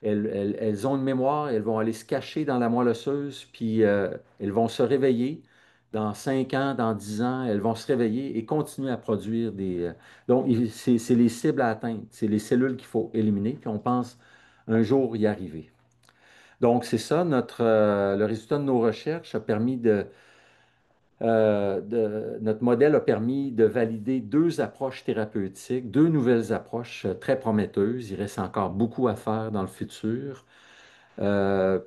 Elles ont une mémoire, elles vont aller se cacher dans la moelle osseuse, puis elles vont se réveiller. Dans 5 ans, dans 10 ans, elles vont se réveiller et continuer à produire des... donc, c'est les cibles à atteindre. C'est les cellules qu'il faut éliminer, puis on pense un jour y arriver. Donc, c'est ça, le résultat de nos recherches a permis notre modèle a permis de valider deux approches thérapeutiques, deux nouvelles approches très prometteuses. Il reste encore beaucoup à faire dans le futur.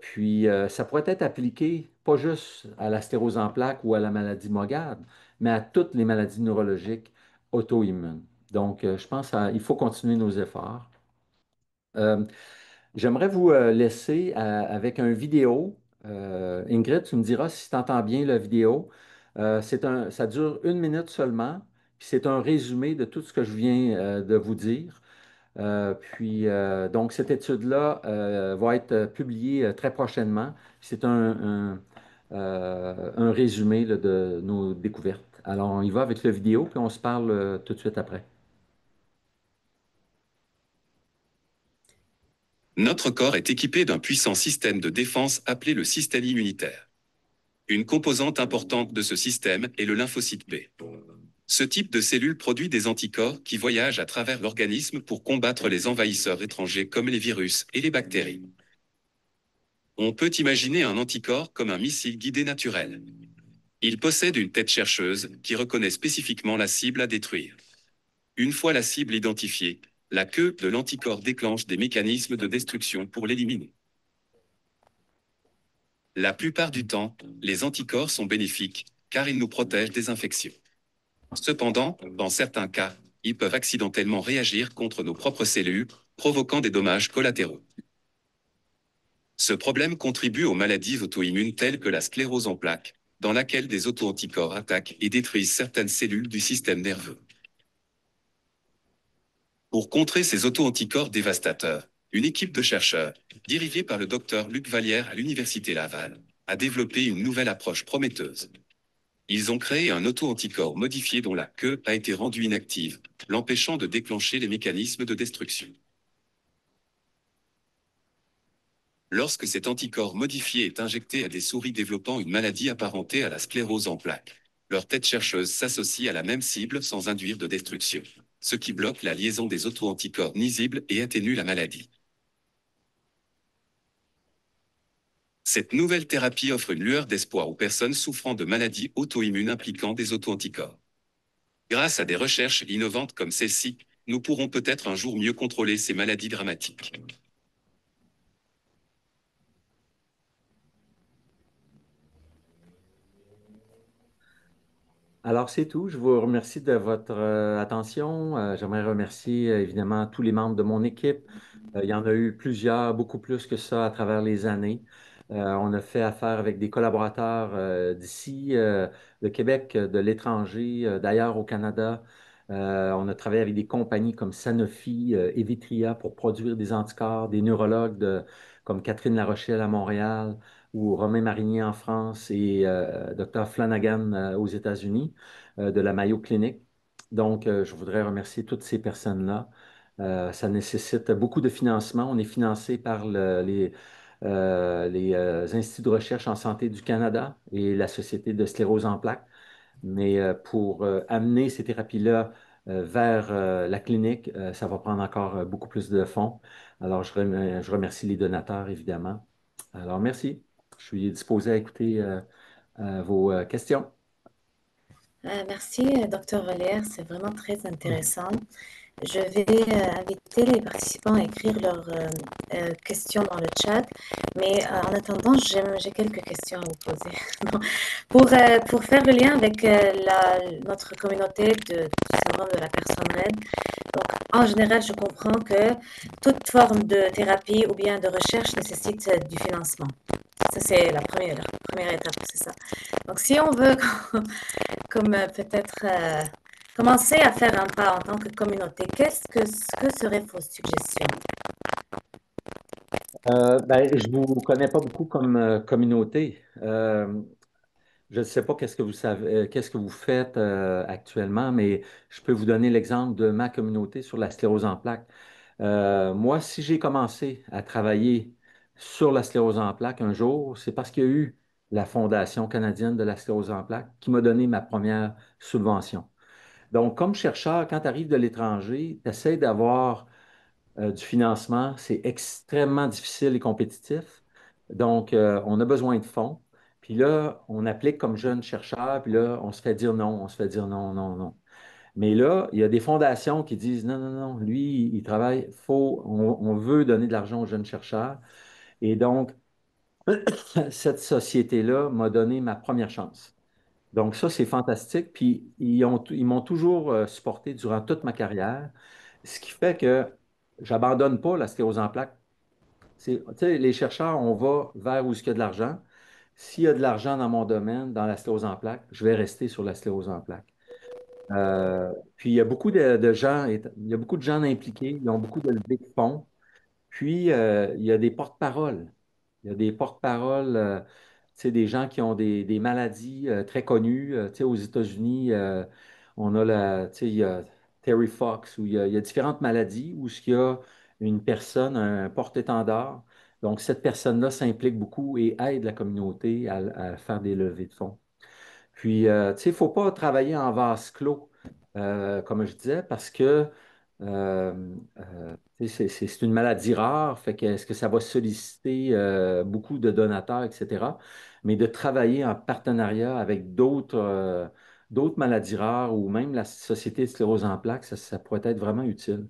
Puis, ça pourrait être appliqué pas juste à la sclérose en plaques ou à la maladie Mogad, mais à toutes les maladies neurologiques auto-immunes. Donc, je pense qu'il faut continuer nos efforts. Euh, J'aimerais vous laisser avec un vidéo. Ingrid, tu me diras si tu entends bien la vidéo. Ça dure 1 minute seulement, puis c'est un résumé de tout ce que je viens de vous dire. Donc, cette étude-là va être publiée très prochainement. C'est un résumé là, de nos découvertes. Alors, on y va avec la vidéo, puis on se parle tout de suite après. Notre corps est équipé d'un puissant système de défense appelé le système immunitaire. Une composante importante de ce système est le lymphocyte B. Ce type de cellule produit des anticorps qui voyagent à travers l'organisme pour combattre les envahisseurs étrangers comme les virus et les bactéries. On peut imaginer un anticorps comme un missile guidé naturel. Il possède une tête chercheuse qui reconnaît spécifiquement la cible à détruire. Une fois la cible identifiée, la queue de l'anticorps déclenche des mécanismes de destruction pour l'éliminer. La plupart du temps, les anticorps sont bénéfiques, car ils nous protègent des infections. Cependant, dans certains cas, ils peuvent accidentellement réagir contre nos propres cellules, provoquant des dommages collatéraux. Ce problème contribue aux maladies auto-immunes telles que la sclérose en plaques, dans laquelle des auto-anticorps attaquent et détruisent certaines cellules du système nerveux. Pour contrer ces auto-anticorps dévastateurs, une équipe de chercheurs, dirigée par le docteur Luc Vallière à l'Université Laval, a développé une nouvelle approche prometteuse. Ils ont créé un auto-anticorps modifié dont la queue a été rendue inactive, l'empêchant de déclencher les mécanismes de destruction. Lorsque cet anticorps modifié est injecté à des souris développant une maladie apparentée à la sclérose en plaques, leur tête chercheuse s'associe à la même cible sans induire de destruction, ce qui bloque la liaison des auto-anticorps nuisibles et atténue la maladie. Cette nouvelle thérapie offre une lueur d'espoir aux personnes souffrant de maladies auto-immunes impliquant des auto-anticorps. Grâce à des recherches innovantes comme celle-ci, nous pourrons peut-être un jour mieux contrôler ces maladies dramatiques. Alors, c'est tout. Je vous remercie de votre attention. J'aimerais remercier évidemment tous les membres de mon équipe. Il y en a eu plusieurs, beaucoup plus que ça à travers les années. On a fait affaire avec des collaborateurs d'ici, de Québec, de l'étranger, d'ailleurs au Canada. On a travaillé avec des compagnies comme Sanofi, Evitria pour produire des anticorps, des neurologues comme Catherine Larochelle à Montréal ou Romain Marinier en France et Dr. Flanagan aux États-Unis de la Mayo Clinic. Donc, je voudrais remercier toutes ces personnes-là. Ça nécessite beaucoup de financement. On est financé par les instituts de recherche en santé du Canada et la Société de sclérose en plaques. Mais pour amener ces thérapies-là vers la clinique, ça va prendre encore beaucoup plus de fonds. Alors, je remercie les donateurs, évidemment. Alors, merci. Je suis disposé à écouter vos questions. Merci, Dr. Valère, c'est vraiment très intéressant. Je vais inviter les participants à écrire leurs questions dans le chat, mais en attendant, j'ai quelques questions à vous poser. Bon, pour faire le lien avec notre communauté du syndrome de la personne raide, donc en général, je comprends que toute forme de thérapie ou bien de recherche nécessite du financement. Ça, c'est la première étape, c'est ça. Donc, si on veut, comme peut-être commencer à faire un pas en tant que communauté, ce que seraient vos suggestions? Ben, je vous connais pas beaucoup comme communauté. Je ne sais pas qu'est-ce que vous savez, qu'est-ce que vous faites actuellement, mais je peux vous donner l'exemple de ma communauté sur la sclérose en plaques. Moi, si j'ai commencé à travailler sur la sclérose en plaques un jour, c'est parce qu'il y a eu la Fondation canadienne de la sclérose en plaques qui m'a donné ma première subvention. Donc, comme chercheur, quand tu arrives de l'étranger, tu essaies d'avoir du financement. C'est extrêmement difficile et compétitif. Donc, on a besoin de fonds. Puis là, on applique comme jeune chercheur, puis là, on se fait dire non, on se fait dire non, non, non. Mais là, il y a des fondations qui disent non, non, non, lui, il travaille, on veut donner de l'argent aux jeunes chercheurs. Et donc, cette société-là m'a donné ma première chance. Donc, ça, c'est fantastique. Puis, ils m'ont toujours supporté durant toute ma carrière, ce qui fait que j'abandonne pas la sclérose en plaques. Tu sais, les chercheurs, on va vers où il y a de l'argent. S'il y a de l'argent dans mon domaine, dans la sclérose en plaques, je vais rester sur la sclérose en plaques. Puis, il y a beaucoup de gens, il y a beaucoup de gens impliqués, ils ont beaucoup de levées de fonds. Puis, il y a des porte-paroles. Il y a des porte-paroles, tu sais, des gens qui ont des maladies très connues. Tu sais, aux États-Unis, on a tu sais, il y a Terry Fox, où il y a différentes maladies où il y a une personne, un porte-étendard. Donc, cette personne-là s'implique beaucoup et aide la communauté à faire des levées de fonds. Puis, tu sais, il ne faut pas travailler en vase clos, comme je disais, parce que tu sais, c'est une maladie rare. Fait que est-ce que ça va solliciter beaucoup de donateurs, etc. Mais de travailler en partenariat avec d'autres maladies rares ou même la Société de sclérose en plaques, ça pourrait être vraiment utile.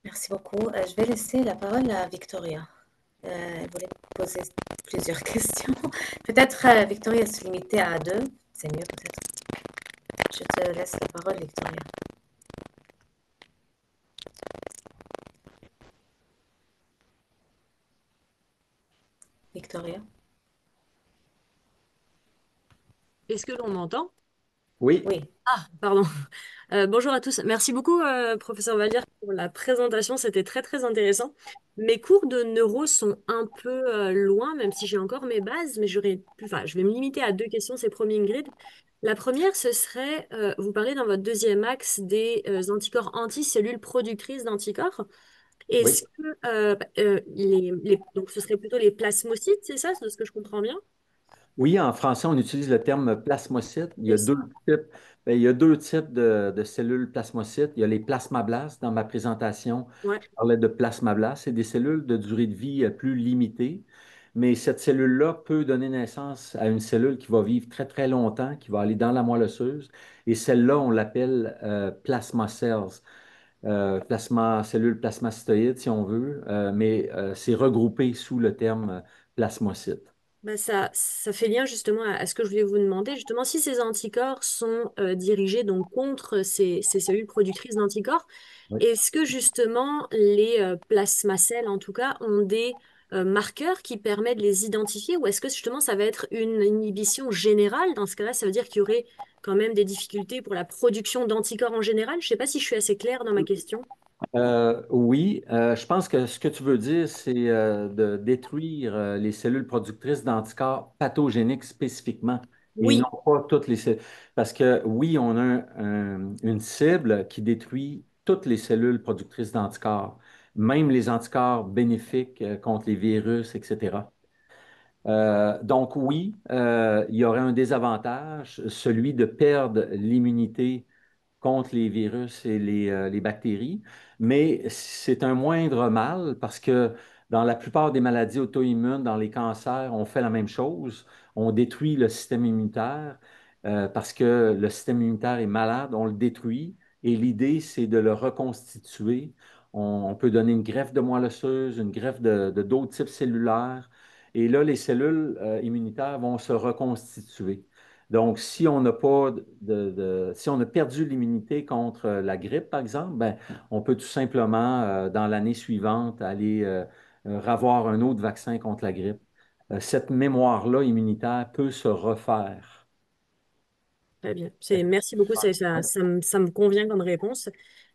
Merci beaucoup. Je vais laisser la parole à Victoria. Elle voulait poser plusieurs questions. Peut-être, Victoria, se limiter à deux. C'est mieux peut-être. Je te laisse la parole, Victoria. Victoria? Est-ce que l'on m'entend? Oui, Oui. Ah, pardon. Bonjour à tous. Merci beaucoup, professeur Vallière, pour la présentation. C'était très, très intéressant. Mes cours de neuro sont un peu loin, même si j'ai encore mes bases, mais enfin, je vais me limiter à deux questions. C'est promis, Ingrid. La première, ce serait, vous parlez dans votre deuxième axe des anticorps anticellules productrices d'anticorps. oui. Est-ce que donc ce serait plutôt les plasmocytes, c'est ça, de ce que je comprends bien? Oui, en français, on utilise le terme plasmocyte. C'est ça. Il y a deux types de cellules plasmocytes. Il y a les plasmablastes. Dans ma présentation, Ouais. je parlais de plasmablastes. C'est des cellules de durée de vie plus limitée. Mais cette cellule-là peut donner naissance à une cellule qui va vivre très, très longtemps, qui va aller dans la moelle osseuse. Et celle-là, on l'appelle plasma cells, cellules plasmacytoïdes, si on veut. Mais c'est regroupé sous le terme plasmocyte. Bah ça fait lien justement à ce que je voulais vous demander. Justement, si ces anticorps sont dirigés donc contre ces cellules productrices d'anticorps, Oui. est-ce que justement les plasmacelles, en tout cas, ont des marqueurs qui permettent de les identifier ou est-ce que justement ça va être une inhibition générale? Dans ce cas-là, ça veut dire qu'il y aurait quand même des difficultés pour la production d'anticorps en général. Je ne sais pas si je suis assez claire dans ma question. Oui, je pense que ce que tu veux dire, c'est de détruire les cellules productrices d'anticorps pathogéniques spécifiquement et non Oui. pas toutes les cellules. Parce que oui, on a une cible qui détruit toutes les cellules productrices d'anticorps, même les anticorps bénéfiques contre les virus, etc. Donc oui, il y aurait un désavantage, celui de perdre l'immunité contre les virus et les bactéries, mais c'est un moindre mal parce que dans la plupart des maladies auto-immunes, dans les cancers, on fait la même chose. On détruit le système immunitaire parce que le système immunitaire est malade, on le détruit et l'idée, c'est de le reconstituer. On peut donner une greffe de moelle osseuse, une greffe de d'autres types cellulaires et là, les cellules immunitaires vont se reconstituer. Donc, si on n'a pas si on a perdu l'immunité contre la grippe, par exemple, ben, on peut tout simplement, dans l'année suivante, aller ravoir un autre vaccin contre la grippe. Cette mémoire-là immunitaire peut se refaire. Très bien. Merci beaucoup, ça me convient comme réponse.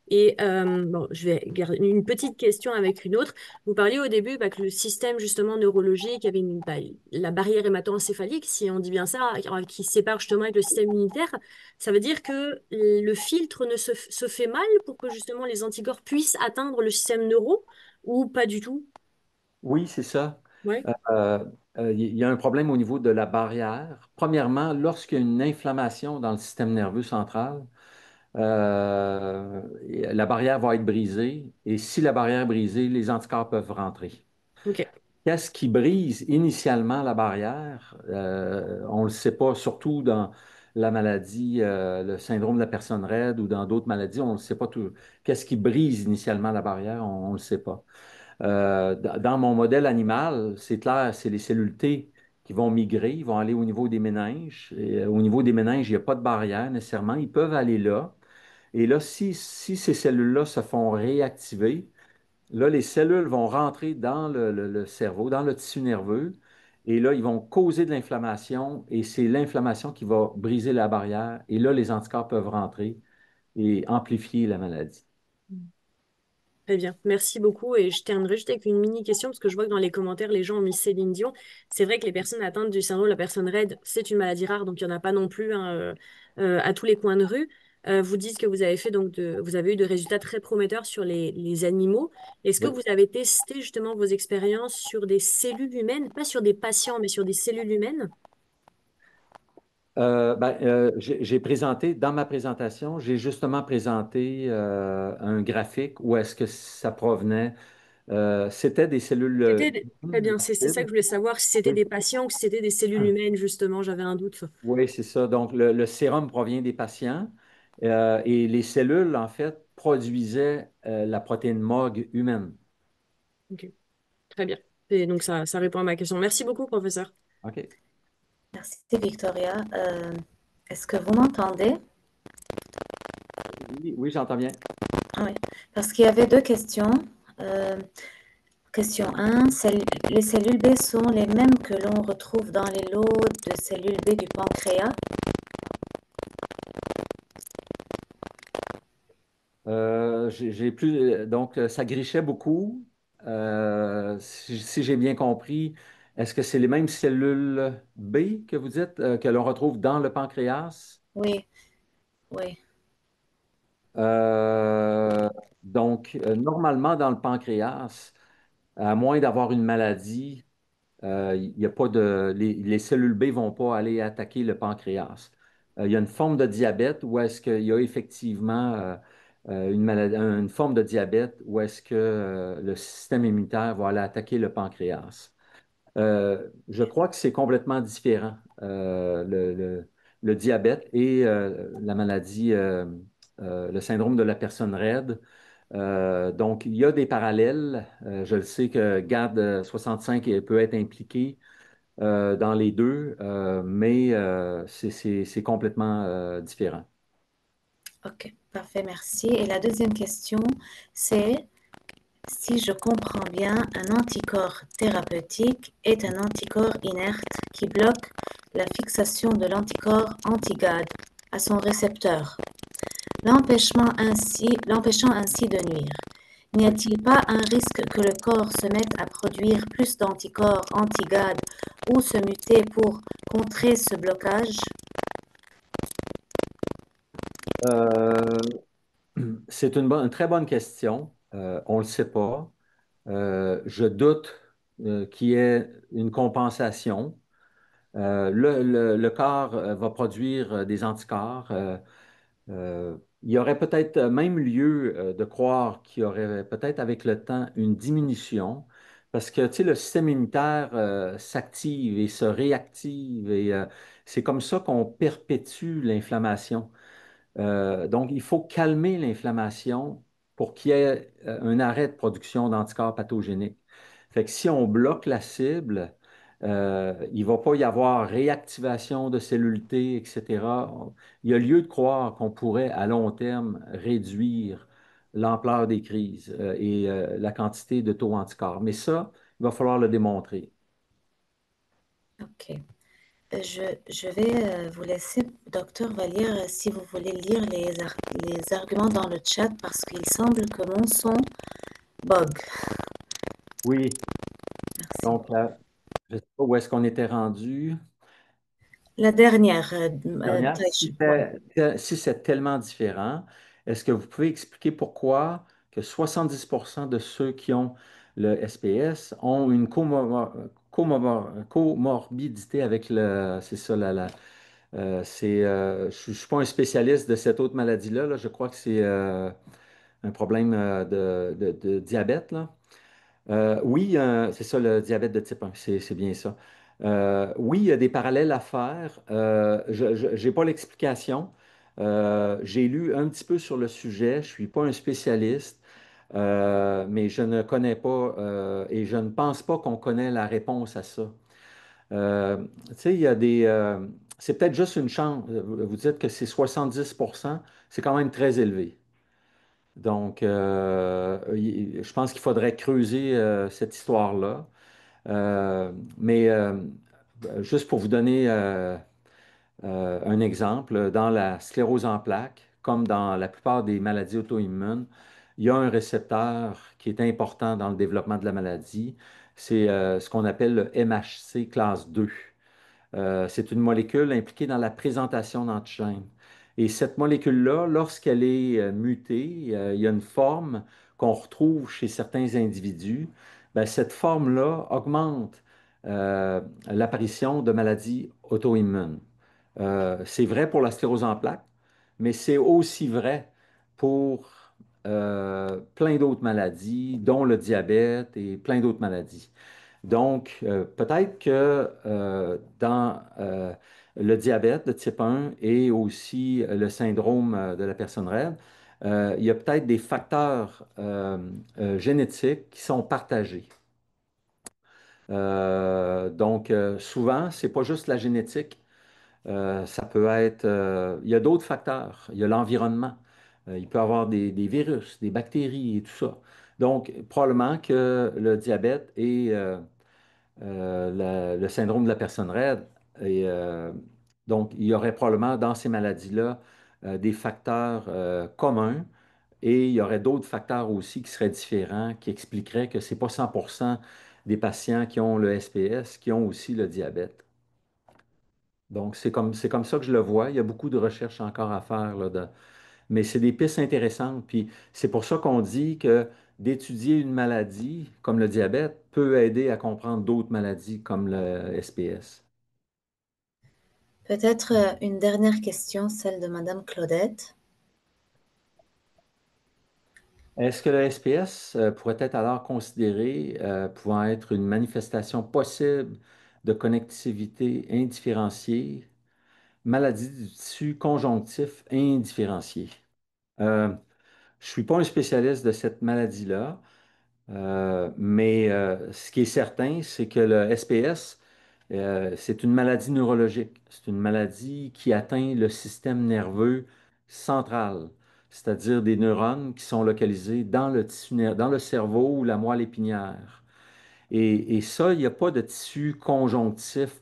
Et bon, je vais garder une petite question avec une autre. Vous parliez au début bah, que le système justement neurologique, il y avait la barrière hémato-encéphalique, si on dit bien ça, qui sépare justement avec le système immunitaire. Ça veut dire que le filtre se fait mal pour que justement les anticorps puissent atteindre le système neuro ou pas du tout? Oui, c'est ça. Ouais. Euh, il y a un problème au niveau de la barrière. Premièrement, lorsqu'il y a une inflammation dans le système nerveux central, la barrière va être brisée. Et si la barrière est brisée, les anticorps peuvent rentrer. Ok. Qu'est-ce qui brise initialement la barrière? On ne le sait pas, surtout dans la maladie, le syndrome de la personne raide ou dans d'autres maladies, on ne sait pas tout. Qu'est-ce qui brise initialement la barrière? On ne le sait pas. Dans mon modèle animal, c'est clair, c'est les cellules T qui vont migrer, ils vont aller au niveau des méninges. Et, au niveau des méninges, il n'y a pas de barrière nécessairement. Ils peuvent aller là. Et là, si ces cellules-là se font réactiver, là, les cellules vont rentrer dans le cerveau, dans le tissu nerveux, et là, ils vont causer de l'inflammation, et c'est l'inflammation qui va briser la barrière, et là, les anticorps peuvent rentrer et amplifier la maladie. Très bien, merci beaucoup. Et je terminerai juste avec une mini question parce que je vois que dans les commentaires, les gens ont mis Céline Dion. C'est vrai que les personnes atteintes du syndrome de la personne raide, c'est une maladie rare, donc il n'y en a pas non plus hein, à tous les coins de rue. Vous dites que vous avez fait vous avez eu de résultats très prometteurs sur les animaux. Est-ce que Oui. vous avez testé justement vos expériences sur des cellules humaines, pas sur des patients, mais sur des cellules humaines? J'ai présenté, dans ma présentation, j'ai justement présenté un graphique où est-ce que ça provenait. C'était des cellules Très humaines bien, c'est ça que lipides. je voulais savoir, si c'était Oui. des patients ou si c'était des cellules humaines, justement, j'avais un doute. Oui, c'est ça. Donc, le sérum provient des patients et les cellules, en fait, produisaient la protéine MOG humaine. Ok, très bien. Et donc ça répond à ma question. Merci beaucoup, professeur. OK. Merci, Victoria. Est-ce que vous m'entendez? Oui, oui, j'entends bien. Ah oui, parce qu'il y avait deux questions. Euh, Question 1, les cellules B sont les mêmes que l'on retrouve dans les lots de cellules B du pancréas? J'ai plus, donc, ça grichait beaucoup. Si j'ai bien compris, est-ce que c'est les mêmes cellules B que vous dites, que l'on retrouve dans le pancréas? Oui, oui. Euh, Normalement, dans le pancréas, à moins d'avoir une maladie, il y a pas les cellules B vont pas aller attaquer le pancréas. Il y a une forme de diabète où est-ce qu'il y a effectivement une maladie, une forme de diabète où est-ce que le système immunitaire va aller attaquer le pancréas. Je crois que c'est complètement différent, le diabète et la maladie, le syndrome de la personne raide. Donc, il y a des parallèles. Je le sais que GAD65 peut être impliqué dans les deux, mais c'est complètement différent. Ok, parfait, merci. Et la deuxième question, c'est si je comprends bien, un anticorps thérapeutique est un anticorps inerte qui bloque la fixation de l'anticorps anti-GAD à son récepteur, l'empêchant ainsi de nuire. N'y Oui. a-t-il pas un risque que le corps se mette à produire plus d'anticorps anti-GAD ou se muter pour contrer ce blocage? Euh, c'est une très bonne question. On ne le sait pas. Je doute qui est une compensation. Le corps va produire des anticorps. Il y aurait peut-être même lieu de croire qu'il y aurait peut-être avec le temps une diminution, parce que tu sais, le système immunitaire s'active et se réactive, et c'est comme ça qu'on perpétue l'inflammation. Donc, il faut calmer l'inflammation pour qu'il y ait un arrêt de production d'anticorps pathogéniques. Fait que si on bloque la cible, il ne va pas y avoir réactivation de cellules T, etc. Il y a lieu de croire qu'on pourrait, à long terme, réduire l'ampleur des crises et la quantité de taux anticorps. Mais ça, il va falloir le démontrer. Ok. Je vais vous laisser, docteur Vallière, si vous voulez lire les arguments dans le chat parce qu'il semble que mon son bug. Oui, Merci. donc je ne sais pas où est-ce qu'on était rendu. La dernière, Dernière, Taïch, ouais. si c'est tellement différent, est-ce que vous pouvez expliquer pourquoi que 70% de ceux qui ont le SPS ont une comorbidité avec le... C'est ça, je ne suis pas un spécialiste de cette autre maladie-là, là. Je crois que c'est un problème de diabète, là. Oui, c'est ça le diabète de type 1, c'est bien ça. Oui, il y a des parallèles à faire. Je n'ai pas l'explication. J'ai lu un petit peu sur le sujet. Je ne suis pas un spécialiste, mais je ne connais pas et je ne pense pas qu'on connaît la réponse à ça. Tu sais, il y a c'est peut-être juste une chance. Vous dites que c'est 70%, c'est quand même très élevé. Donc, je pense qu'il faudrait creuser cette histoire-là. Mais juste pour vous donner un exemple, dans la sclérose en plaques, comme dans la plupart des maladies auto-immunes, il y a un récepteur qui est important dans le développement de la maladie. C'est ce qu'on appelle le MHC classe 2. C'est une molécule impliquée dans la présentation d'antigènes. Et cette molécule-là, lorsqu'elle est mutée, il y a une forme qu'on retrouve chez certains individus. Ben, cette forme-là augmente l'apparition de maladies auto-immunes. C'est vrai pour la sclérose en plaques, mais c'est aussi vrai pour plein d'autres maladies, dont le diabète et plein d'autres maladies. Donc, peut-être que dans le diabète de type 1 et aussi le syndrome de la personne raide, il y a peut-être des facteurs génétiques qui sont partagés. Donc, souvent, c'est pas juste la génétique. Ça peut être, il y a d'autres facteurs. Il y a l'environnement. Il peut y avoir des virus, des bactéries et tout ça. Donc, probablement que le diabète et le syndrome de la personne raide. Et donc, il y aurait probablement dans ces maladies-là des facteurs communs et il y aurait d'autres facteurs aussi qui seraient différents, qui expliqueraient que ce n'est pas 100% des patients qui ont le SPS qui ont aussi le diabète. Donc, c'est comme ça que je le vois. Il y a beaucoup de recherches encore à faire, là, mais c'est des pistes intéressantes. Puis c'est pour ça qu'on dit que d'étudier une maladie comme le diabète peut aider à comprendre d'autres maladies comme le SPS. Peut-être une dernière question, celle de Madame Claudette. Est-ce que le SPS pourrait être alors considéré pouvant être une manifestation possible de connectivité indifférenciée, maladie du tissu conjonctif indifférencié? Euh, je ne suis pas un spécialiste de cette maladie-là. Mais ce qui est certain, c'est que le SPS, c'est une maladie neurologique. C'est une maladie qui atteint le système nerveux central, c'est-à-dire des neurones qui sont localisés dans le tissu, dans le cerveau ou la moelle épinière. Et ça, il n'y a pas de tissu conjonctif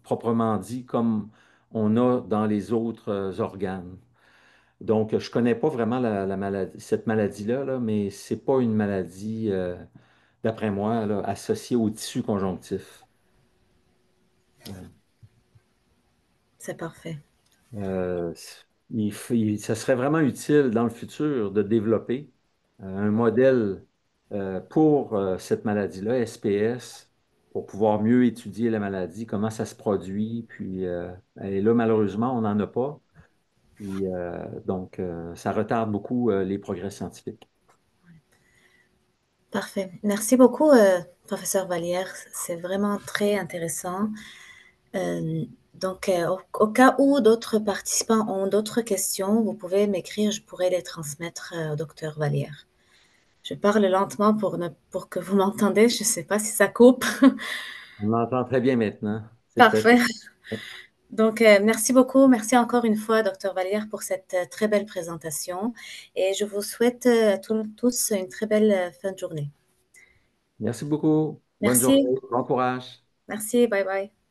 proprement dit comme on a dans les autres organes. Donc, je ne connais pas vraiment la maladie, cette maladie-là, là, mais ce n'est pas une maladie, d'après moi, là, associée au tissu conjonctif. C'est parfait. Euh, ça serait vraiment utile dans le futur de développer un modèle pour cette maladie-là, SPS, pour pouvoir mieux étudier la maladie, comment ça se produit. Puis, et là, malheureusement, on n'en a pas. Puis, donc, ça retarde beaucoup les progrès scientifiques. Parfait. Merci beaucoup, professeur Vallière. C'est vraiment très intéressant. Donc, au cas où d'autres participants ont d'autres questions, vous pouvez m'écrire, je pourrais les transmettre au docteur Vallière. Je parle lentement pour que vous m'entendez. Je ne sais pas si ça coupe. On l'entend très bien maintenant. C'est très Parfait. Donc, merci beaucoup. Merci encore une fois, docteur Vallière, pour cette très belle présentation. Et je vous souhaite à tous une très belle fin de journée. Merci beaucoup. Bonne Merci. journée. Bon courage. Merci. Bye bye.